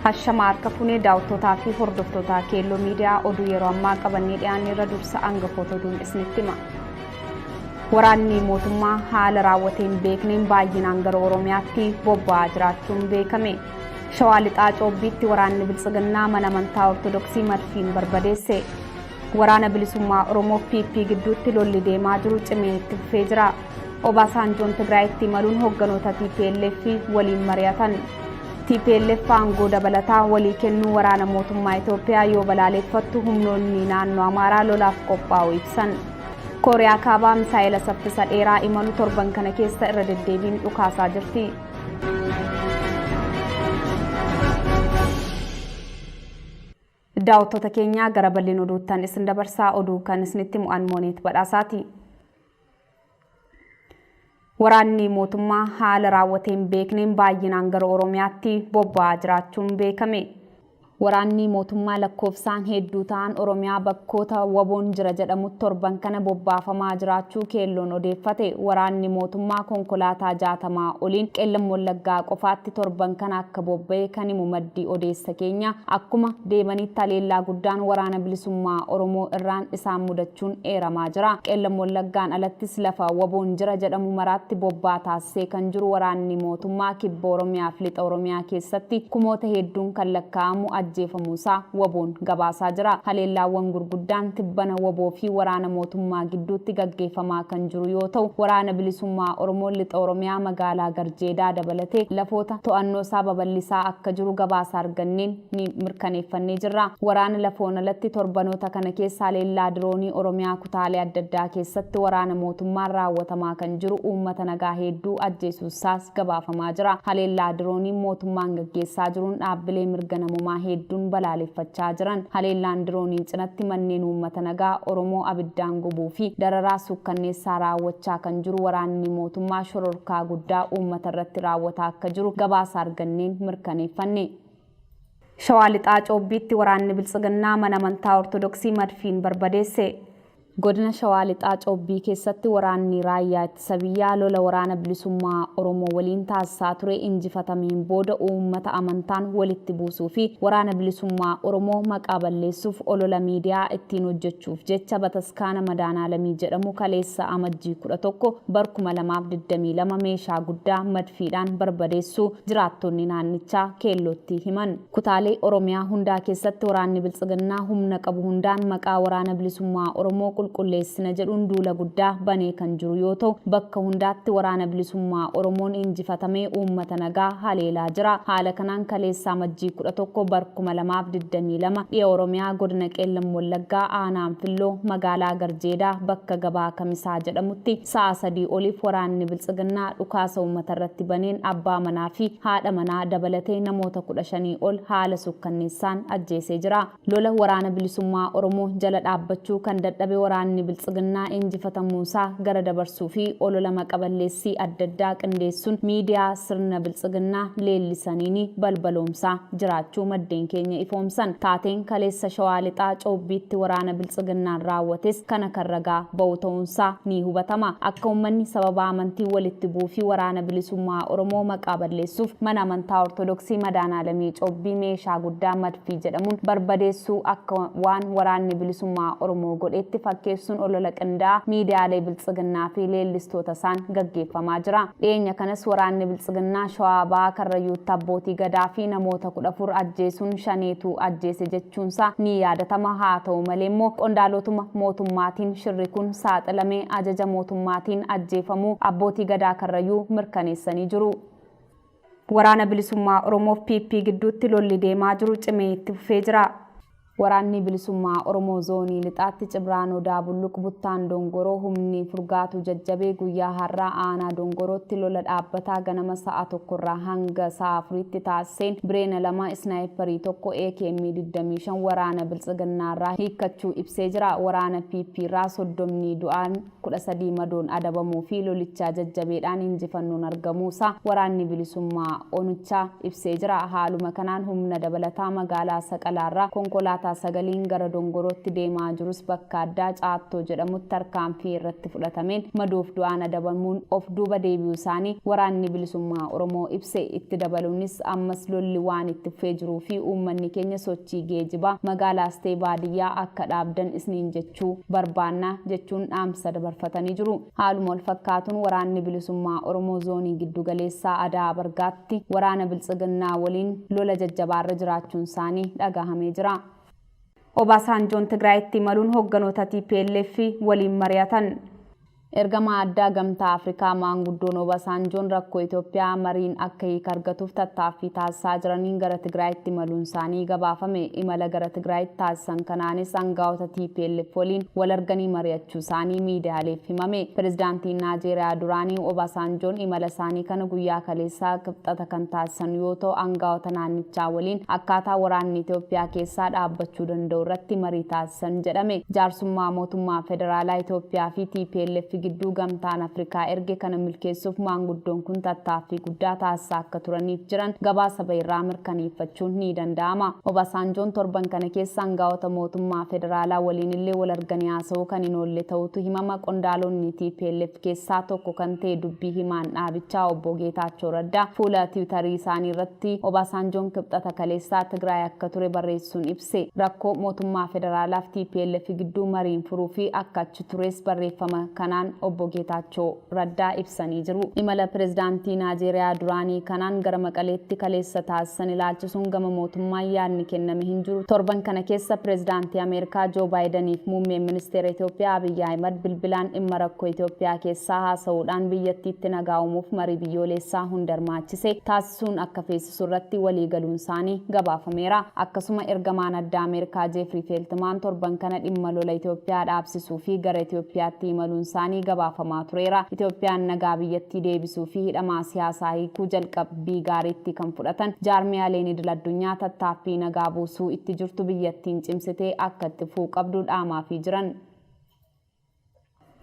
Hashama harka funee daawwattootaa fi hordoftoota keelloo miidiyaa oduu yeroo ammaa qabannee dhiyaanne irra dursa hangafoota oduun isinitti hima. Waraanni mootummaa haala raawwateen beekneen baay'inaan gara Oromiyaatti bobba'aa jiraachuun beekame. Shawaa lixaa Coobbiitti waraanni Biltsiginnaa mana amantaa Ortodoksii madfiin barbadeesse. Waraana bilisummaa Oromoo PP gidduutti lolli deemaa jiru cimee itti fufee jira. Obaasanjoon Tigraayitti imaluun hogganoota TPLF waliin mari'atan. TPLF aangoo dabalataa walii kennuu waraana mootummaa Itoophiyaa yoo balaaleeffattu humnoonni naannoo Amaaraa lolaaf qophaa'u ibsan. Kooriyaa kaabaa misaa'ilaa saffisa dheeraa imaluu torban kana keessa irra deddeebiin dhukaasaa jirti. Daawwattoota keenya gara bal'ina oduuttan isin dabarsaa oduu kan isinitti mu'anmooniit badhaasaati. Waraanni mootummaa haala raawwateen beekneen baay'inaan gara Oromiyaatti bobba'aa jiraachuun beekame. Waraanni mootummaa lakkoofsaan hedduu ta'an Oromiyaa bakkoota waboon jira jedhamutti torban kana bobbaafamaa jiraachuu keelloon odeeffate. Waraanni mootummaa konkolaataa 60 oliin qellam wallaggaa qofaatti torban kana akka bobba'e kan himu maddii odeessa keenya. Akkuma deemanitti haleellaa guddaan waraana bilisummaa Oromoo irraan isaan mudachuun eeramaa jira. Qellam wallaggaan alattis lafa waboon jira jedhamu maraatti bobbaa taasisee kan jiru waraanni mootummaa kibba Oromiyaa fi lixa Oromiyaa keessatti kumoota hedduun kan lakkaa'amu ajjeefamuusaa waboon gabaasaa jira. Haleellaawwan gurguddaan tibbana waboo fi waraana mootummaa gidduutti gaggeeffamaa kan jiru yoo ta'u waraana bilisummaa Oromoo lixa Oromiyaa magaalaa Garjeedaa dabalatee lafoota to'annoo isaa babal'isaa akka jiru gabaasa arganneen ni mirkaneeffannee jirra. Waraana lafoon alatti torbanoota kana keessa haleellaa diroonii Oromiyaa kutaalee adda addaa keessatti waraana mootummaan raawwatamaa kan jiru uummata nagaa hedduu ajjeesuusaas gabaafamaa jira. Haleellaa diroonii mootummaan gaggeessaa jiruun dhaabbilee mirga namummaa hedduun balaaleffachaa jiran. Haleellaan dirooniin cinatti manneen uummata nagaa Oromoo abiddaan gubuu fi dararaa sukkanneessaa raawwachaa kan jiru waraanni mootummaa shororkaa guddaa uummata irratti raawwataa akka jiru gabaasa arganneen mirkaneeffanne. Shawaa lixaa Coobbiitti waraanni Biltsiginnaa mana amantaa Ortodoksii madfiin barbadeesse. Godina Shawaa lixaa Coobbii keessatti waraanni raayyaa ittisa biyyaa lola waraana bilisummaa Oromoo waliin taasisaa ture injifatameen booda uummata amantaan walitti buusuu fi waraana bilisummaa Oromoo maqaa balleessuuf olola miidiyaa ittiin hojjechuuf jecha bataskaana madaanaalamii jedhamu kaleessa Amajjii 11 bara 2022 meeshaa guddaa madfiidhaan barbadeessuu jiraattonni naannichaa keellootti himan. Kutaalee Oromiyaa hundaa keessatti waraanni Biltsiginnaa humna qabu hundaan maqaa waraana bilisummaa Oromoo qulqulleessina jedhuun duula guddaa banee kan jiru yoo ta'u bakka hundaatti waraana bilisummaa Oromoon injifatamee uummata nagaa haleelaa jira. Haala kanaan kaleessa Amajjii 11 bara 2022 dhiya Oromiyaa godina Qeellam Wallaggaa aanaan Filloo magaalaa Garjeedaa bakka gabaa Kamisaa jedhamutti sa'a 3 oliif waraanni Biltsiginnaa dhukaasa uummata irratti baneen abbaa manaa fi haadha manaa dabalatee namoota 15 ol haala sukkanneessaan ajjeesee jira. Lola waraana bilisummaa Oromoo jala dhaabbachuu kan dadhabe waraanni Biltsiginnaa injifatamuusaa gara dabarsuu fi olola maqaballeessii adda addaa qindeessuun miidiyaa sirna Biltsiginnaa leellisaniini balbaloomsaa jiraachuu maddeen keenya ifoomsan. Taateen kaleessa Shawaa lixaa Coobbiitti waraana Biltsiginnaan raawwates kana kan ragaa ba'u ta'uunsaa ni hubatama. Akka uummanni sababa amantii walitti bu'uu fi waraana bilisummaa Oromoo maqaa balleessuuf mana amantaa Ortodoksii madaanaalamii Coobbii meeshaa guddaa madfii jedhamuun barbadeessuu akka waan waraanni bilisummaa Oromoo godheetti fakkeessuun olola qindaa'aa miidiyaalee Biltsiginnaa fi leellistoota isaan gaggeeffamaa jira. Dhiyeenya kanas waraanni Biltsiginnaa Shawaa Bahaa Karrayyuutti abbootii gadaa fi namoota 14 ajjeesuun shaneetu ajjeese jechuunsaa ni yaadatama. Haa ta'u malee immoo qondaalotuma mootummaatiin shirri kun saaxilamee ajaja mootummaatiin ajjeefamuu abbootii gadaa Karrayyuu mirkaneessanii jiru. Waraana bilisummaa Oromoof PP gidduutti lolli deemaa jiru cimee itti fufee jira. Waraanni bilisummaa Oromoo zoonii lixaatti Cibraanoo Daabulluq Buttaan Dongoroo humni furgaatu jajjabee guyyaa har'aa aanaa Dongorootti lola dhaabbataa ganama sa'a 1 hanga sa'a 4tti taasiseen bireena 2 isnaayiparii 1 AKM 25 waraana Biltsiginnaarraa hiikkachuu ibsee jira. Waraana PP irraa 30 du'aan 13 madoon adabamuu fi lolichaa jajjabeedhaan injifannoon argamuusaa waraanni bilisummaa Onichaa ibsee jira. Haaluma kanaan humna dabalataa magaalaa Saqalaarraa konkolaataa konkolaataa 9 gara dongorootti deemaa jirus bakka addaa Caattoo jedhamutti tarkaanfii irratti fudhatameen maduuf du'aan adabamuun of duuba deebi'uu isaanii waraanni bilisummaa Oromoo ibse. Itti dabaluunis ammas lolli waan itti fufee jiruu fi uummanni keenya sochii geejibaa magaalaas ta'ee baadiyyaa akka dhaabdan isiniin jechuu barbaanna jechuun dhaamsa dabarfatanii jiru. Haaluma wal fakkaatuun waraanni bilisummaa Oromoo zoonii giddu galeessaa Adaa Bargaatti waraana Biltsiginnaa waliin lola jajjabaarra jiraachuun isaanii dhagahamee jira. Obasanjoon Tigraayitti imaluun hogganoota TPLF waliin mari'atan. Ergama addaa gamtaa Afrikaa maanguddoon Obasanjoon rakkoo Itoophiyaa mariin akka hiika argatuuf tattaaffii taasisaa jiraniin gara Tigraayitti imaluun isaanii gabaafame. Imala gara Tigraayitti taasisan kanaanis aangawoota TPLF waliin wal arganii mari'achuu isaanii miidiyaaleef himame. Pireezidaantiin Naajeeriyaa duraanii Obasanjoon imala isaanii kana guyyaa kaleessaa qibxata kan taasisan yoo ta'u aangawoota naannichaa waliin akkaataa waraanni Itoophiyaa keessaa dhaabbachuu danda'u irratti marii taasisan jedhame. Jaarsummaa mootummaa federaalaa Itoophiyaa fi TPLF gidduu gamtaan Afrikaa erge kana milkeessuuf maanguddoon kun tattaaffii guddaa taasisaa akka turaniif jiran gabaasa irraa mirkaneeffachuun ni danda'ama. Obasanjoon torban kana keessa aangawoota mootummaa federaalaa waliin illee wal arganii haasa'uu kan hin oolle ta'utu himama. Qondaalonni TPLF keessaa tokko kan ta'e dubbii himaan dhaabichaa obbo Geetaachoo Raddaa fuula tiwiitarii isaanii irratti Obasanjoon qibxata kaleessaa Tigraay akka ture barreessuun ibse. Rakkoo mootummaa federaalaa fi TPLF gidduu mariin furuu fi akka achi tures barreeffama kanaan obbo Geetaachoo Raddaa ibsanii jiru. Imala pireezidaantii Naajeeriyaa duraanii kanaan gara Maqaleetti kaleessa taasisan ilaalchisuun gama mootummaa yaadni kenname hin jiru. Torban kana keessa pireezidaantii Ameerikaa Joo Baayidaniif muummeen ministeera Itoophiyaa Abiyyi Ahimad bilbilaan dhimma rakkoo Itoophiyaa keessaa haasa'uudhaan biyyattiitti nagaa uumuuf marii biyyoolessaa hunda hirmaachise taasisuun akka feesisu irratti waliigaluun isaanii gabaafameera. Akkasuma ergamaan addaa Ameerikaa Jeefrii Feeltimaan torban kana dhimma lola Itoophiyaa dhaabsisuu fi gara Itoophiyaatti imaluun isaanii gabaafamaa tureera. Itoophiyaan nagaa biyyattii deebisuu fi hidhamaa siyaasaa hiikuu jalqabbii gaariitti kan fudhatan jaarmiyaaleen idil addunyaa tattaaffii nagaa buusuu itti jirtu biyyattiin cimsitee akka itti fufuu qabdu dhaamaafii jiran.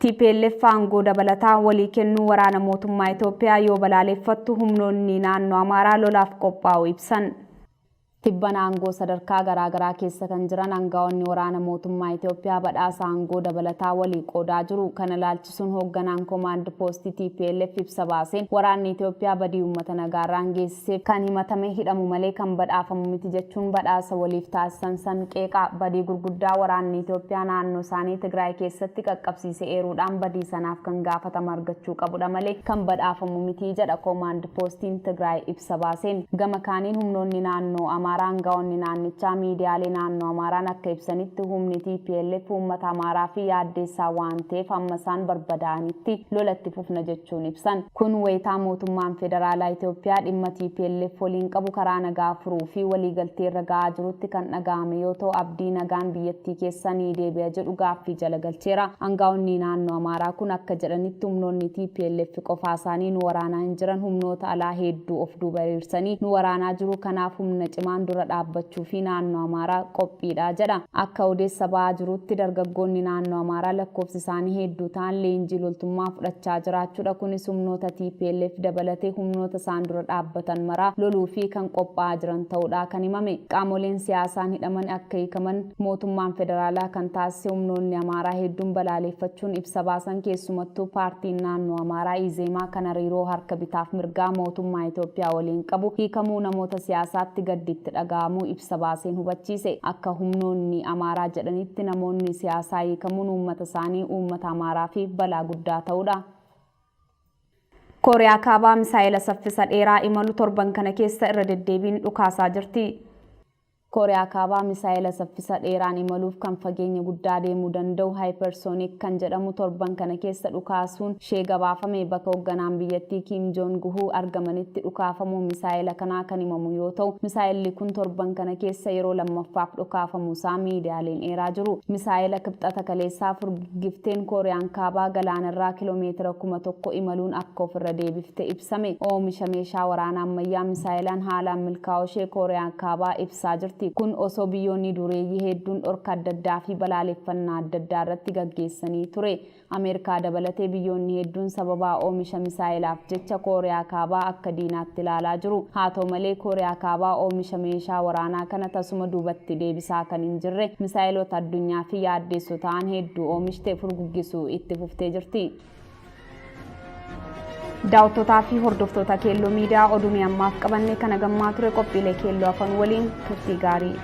TPLF aangoo dabalataa walii kennuu waraana mootummaa Itoophiyaa yoo balaaleffattu humnoonni naannoo Amaaraa lolaaf qophaa'u ibsan. Tibbana aangoo sadarkaa garaagaraa keessa kan jiran aangawoonni waraana mootummaa Itoophiyaa badhaasa aangoo dabalataa walii qoodaa jiru. Kana ilaalchisuun hoogganaan koomaand poostii TPLF ibsa baaseen waraanni Itoophiyaa badii uummata nagaarraan geessiseef kan himatame hidhamu malee kan badhaafamu miti jechuun badhaasa waliif taasisan san qeeqa. Badii gurguddaa waraanni Itoophiyaa naannoo isaanii Tigraay keessatti qaqqabsiise eeruudhaan badii sanaaf kan gaafatama argachuu qabudha malee kan badhaafamu miti jedha koomaand poostiin Tigraay ibsa baaseen. Gama kaaniin humnoonni naannoo aangawoonni naannichaa miidiyaalee naannoo Amaaraan akka ibsanitti humni TPLF uummata Amaaraa fi yaaddeessaa waan ta'eef amma isaan barbadaa'anitti lolatti fufna jechuun ibsan. Kun wayitaa mootummaan federaalaa Itoophiyaa dhimma TPLF waliin qabu karaa nagaa furuu fi waliigaltee irra ga'aa jirutti kan dhaga'ame yoo ta'u abdii nagaan biyyattii keessa ni deebi'a jedhu gaaffii jala galcheera. Aangawoonni naannoo Amaaraa kun akka jedhanitti humnoonni TPLF qofaa isaanii nu waraanaa hin jiran humnoota alaa hedduu of duuba hiriirsanii nu waraanaa jiru. Kanaaf humna cimaan dura dhaabbachuu fi naannoo Amaaraa qophiidha jedha. Akka odeessa ba'aa jirutti dargaggoonni naannoo Amaaraa lakkoofsi isaanii hedduu ta'an leenjii loltummaa fudhachaa jiraachuudha. Kunis humnoota TPLF dabalatee humnoota isaan dura dhaabbatan maraa loluu fi kan qophaa'aa jiran ta'uudha kan himame. Qaamoleen siyaasaan hidhaman akka hiikaman mootummaan federaalaa kan taasise humnoonni Amaaraa hedduun balaaleffachuun ibsa baasan. Keessumattuu paartiin naannoo Amaaraa Izeemaa kan hariiroo harka bitaaf mirgaa mootummaa Itoophiyaa waliin qabu hiikamuu namoota siyaasaatti gadditti dhaga'amuu ibsa baaseen hubachiise. Akka humnoonni Amaaraa jedhanitti namoonni siyaasaa hiikamuun uummata isaanii uummata Amaaraa fi balaa guddaa ta'uudha. Kooriyaa kaabaa misaa'ila saffisa dheeraa imalu torban kana keessa irra deddeebiin dhukaasaa jirti. Kooriyaa kaabaa misaa'ila saffisa dheeraan imaluuf kan fageenya guddaa deemuu danda'u hypersonic kan jedhamu torban kana keessa dhukaasuun ishee gabaafame. Bakka hoogganaan biyyattii Kim Jong Un argamanitti dhukaafamu misaa'ila kanaa kan himamu yoo ta'u misaa'illi kun torban kana keessa yeroo lammaffaaf dhukaafamu isaa miidiyaaleen eeraa jiru. Misaa'ila kibxata kaleessaa furgifteen Kooriyaan kaabaa galaanarraa kiiloomeetira 1,000 imaluun akka ofirra deebifte ibsame. Oomisha meeshaa waraanaa ammayyaa misaa'ilaan haalaan milkaa'uu ishee Kooriyaan kaabaa ibsaa jirti. jirti. Kun osoo biyyoonni dureeyyii hedduun dhorka adda addaa fi balaaleffannaa adda addaa irratti gaggeessanii ture. Ameerikaa dabalatee biyyoonni hedduun sababa oomisha misaa'ilaaf jecha Kooriyaa kaabaa akka diinaatti ilaalaa jiru. Haa ta'u malee Kooriyaa kaabaa oomisha meeshaa waraanaa kana tasuma duubatti deebisaa kan hin jirre misaa'ilota addunyaa fi yaaddeessoo ta'an hedduu oomishtee furguggisuu itti fuftee jirti. Daawwattoota fi hordoftoota Keelloo miidiyaa oduu ammaaf qabanne kana gammaa ture qophiilee Keelloo afaan waliin turtii gaarii.